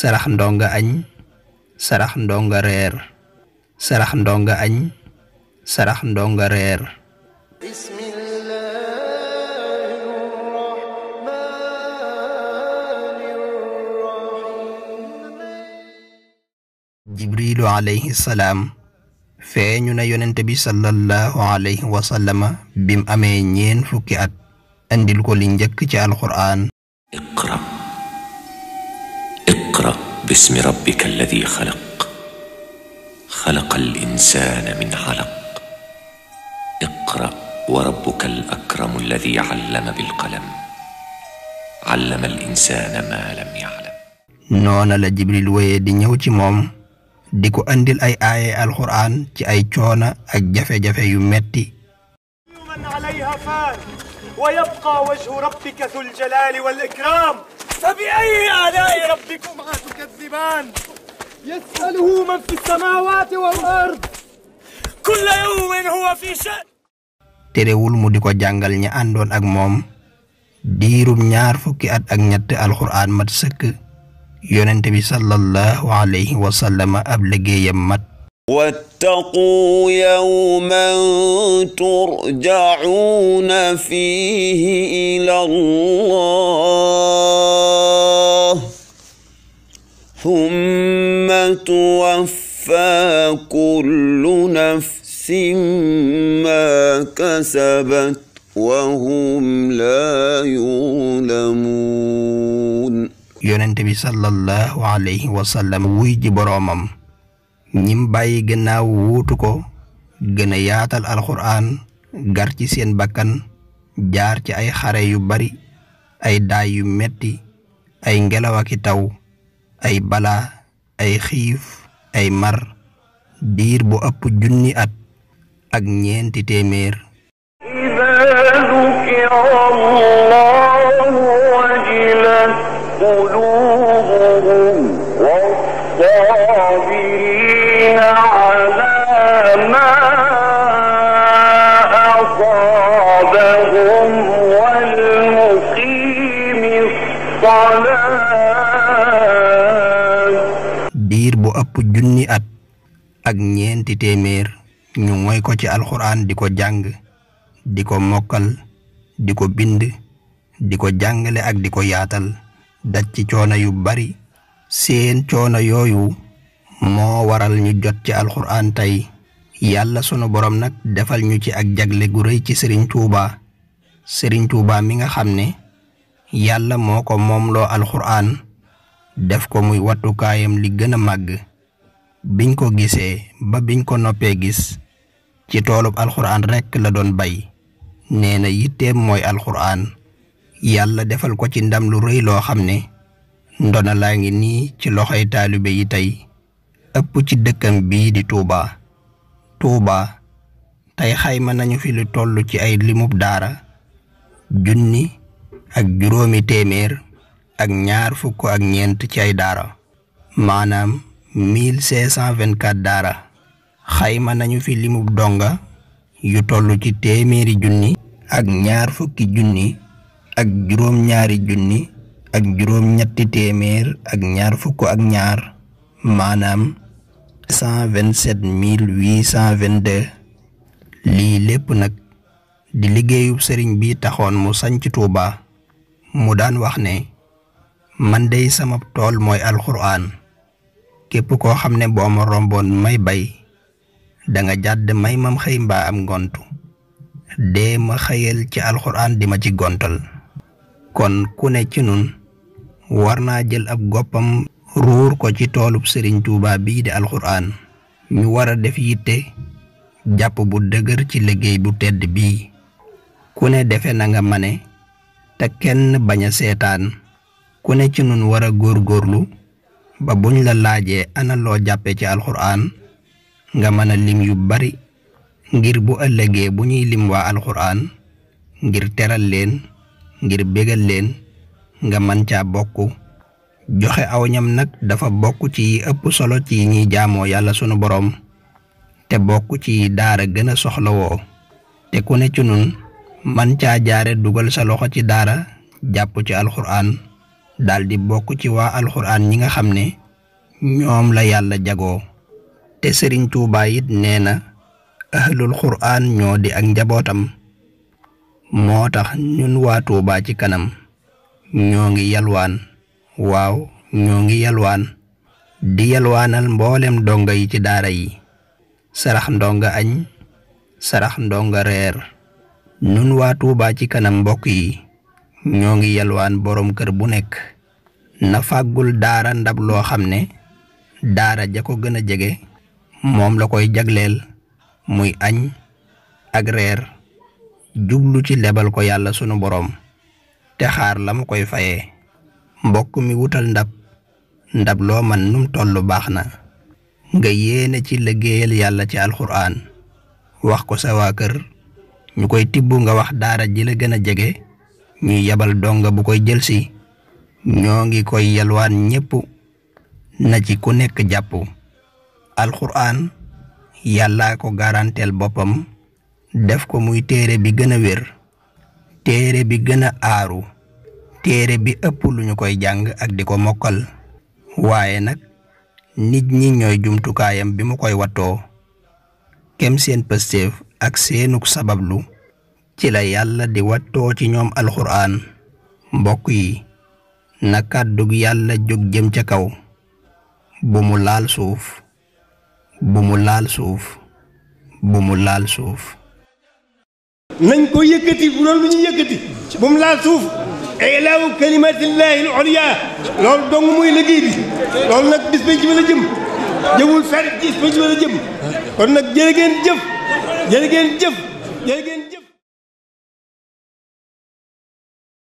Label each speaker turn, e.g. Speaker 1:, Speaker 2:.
Speaker 1: sarax ndonga añ sarax ndonga reer sarax ndonga añ sarax ndonga reer jibrilu alayhi salaam feeñu na yonent bi sallallahu alayhi wa sallama bim amee ñeen fukki at andil ko li njëkk ci alqur'aan
Speaker 2: اقرأ باسم ربك الذي خلق خلق الإنسان من علق اقرأ وربك الأكرم الذي علم بالقلم علم الإنسان ما لم يعلم
Speaker 1: noona la jibril wéye di ñëw ci moom di ko andil ay aaye alqur'aan ci ay coona ak jafe-jafe yu metti
Speaker 3: من عليها فان ويبقى وجه ربك ذو الجلال والإكرام فبأي آلاء ربكما تكذبان يسأله من في السماوات والأرض كل يوم هو في شأن
Speaker 1: terewul mu di ko jàngal ña àndoon ak moom diirum ñaar fukki at ak ñett alqur'aan mat sëkk yonent bi sallallahu alayhi wa sallam ab liggéeyam mat
Speaker 4: واتقوا يوما ترجعون فيه إلى الله ثم توفى كل نفس ما كسبت وهم لا يظلمون
Speaker 1: yonent bi sallallahu alayhi wa sallam wuy ji boroomam ñim bàyyi gannaaw wuutu ko gën a yaatal alqur'aan gar ci seen bakkan jaar ci ay xare yu bari ay daay yu metti ay ngelaw ak taw ay balaa ay xiif ay mar diir bu ëpp junni at ak ñeenti téeméer
Speaker 3: والصابرين على ما أصابهم والمقيم الصلاة
Speaker 1: diir bu ëpp junni at ak ñeenti téeméer ñu ngoy ko ci alqur'aan di ko jàng di ko mokkal di ko bind di ko jàngale ak di ko yaatal daj ci coono yu bari seen coono yooyu moo waral ñu jot ci alqur'aan tey yàlla sunu borom nag defal ñu ci ak jagle gu rëy ci Serigne Touba mi nga xam ne yàlla moo ko moomloo alqur'aan def ko muy wattukaayam li gën a màgg biñ ko gisee ba biñ ko noppee gis ci toolub alqur'aan rekk la doon bay nee na yitteem mooy alqur'aan yàlla defal ko ci ndam lu rëy loo xam ne ndona laa ngi nii ci loxoy taalibe yi tey ëpp ci dëkkam bii di Touba tey xayma nañu fi lu toll ci ay limub daara 1,524 ci ay daara maanaam 1524 daara xayma nañu fi limub donga yu toll ci 100,000 ak 20,000 ak juróom-ñaari junni ak juróom-ñetti téeméer ak 22 maanaam 127,822 lii lépp nag di liggéeyub sëriñ bi taxoon mu sanc Touba mu daan wax ne man dey sama tool mooy alqur'aan képp koo xam ne boo ma romboon may bay danga jàdd may mam xëy mbaa am ngontu dee ma xëyal ci alqur'aan di ma ci gontal kon ku ne ci nun war naa jël ab goppam ruur ko ci toolub Serigne Touba bii di alqur'aan ñu war a def yitte jàpp bu dëgër ci liggéey bu tedd bii ku ne defe na nga mane te kenn bañ a seetaan ku ne ci nun war a góorgóorlu ba buñ la laajee ana loo jàppe ci alqur'aan nga mën a lim yu bari ngir bu ëllëgee bu ñuy lim waa alqur'aan ngir teral leen ngir bégal leen nga man caa bokk joxe aw ñam nag dafa bokk ci ëpp solo ci ñi jaamoo yàlla sunu boroom te bokk ci daara gën a soxlawoo te ku ne ci nun man caa jaare dugal sa loxo ci daara jàpp ci alqur'aan daldi bokk ci waa alxuraan ñi nga xam ne ñoom la yàlla jagoo. te Sëriñ Tuubaa it nee na ahlul qur'aan ñoo di ak njabootam. moo tax ñun waa Tuubaa ci kanam ñoo ngi yalwaan, waaw ñoo ngi yalwaan di yalwaanal mboolem donga yi ci daara yi, sarax ndonga añ, sarax ndonga reer. ñun waa Tuubaa ci kanam mbokk yi ñoo ngi yalwaan boroom kër bu nekk na fàggul daara ndab loo xam ne daara ja ko gën a jege moom la koy jagleel muy añ ak reer, jublu ci lebal ko yàlla sunu boroom te xaar la mu koy fayee. mbokk mi wutal ndab loo man num tollu baax na nga yéene ci liggéeyal yàlla ci alxuraan, wax ko sa waa kër ñu koy tibb nga wax daara ji la gën a jege ñuy yabal donga bu koy jëlsi. ñoo ngi koy yalwaan ñépp na ci ku nekk jàpp. alxuraan yàllaa ko garanteel boppam def ko muy téere bi gën a wér, téere bi gën a aaru, téere bi ëpp lu ñu koy jàng ak di ko mokkal. waaye nag nit ñi ñooy jumtukaayam bi mu koy wattoo. kem seen pëstéef ak seenuk sabablu ci la yàlla di wattoo ci ñoom alxuraan. mbokk yi na kàddug yàlla jóg jëm ca kaw, bu mu laal suuf, bu mu laal suuf, bu mu laal suuf.
Speaker 3: nañ ko yëkkati bu doon lu ñu yëkkati bu mu laal suuf. ilaahu kalimatillahi al-ulya loolu dong muy liggéey bi. loolu nag bis ba ci la jëm jëmul fer bis ba ci la jëm kon nag jërë ngeen jëf jërë ngeen jëf jërë ngeen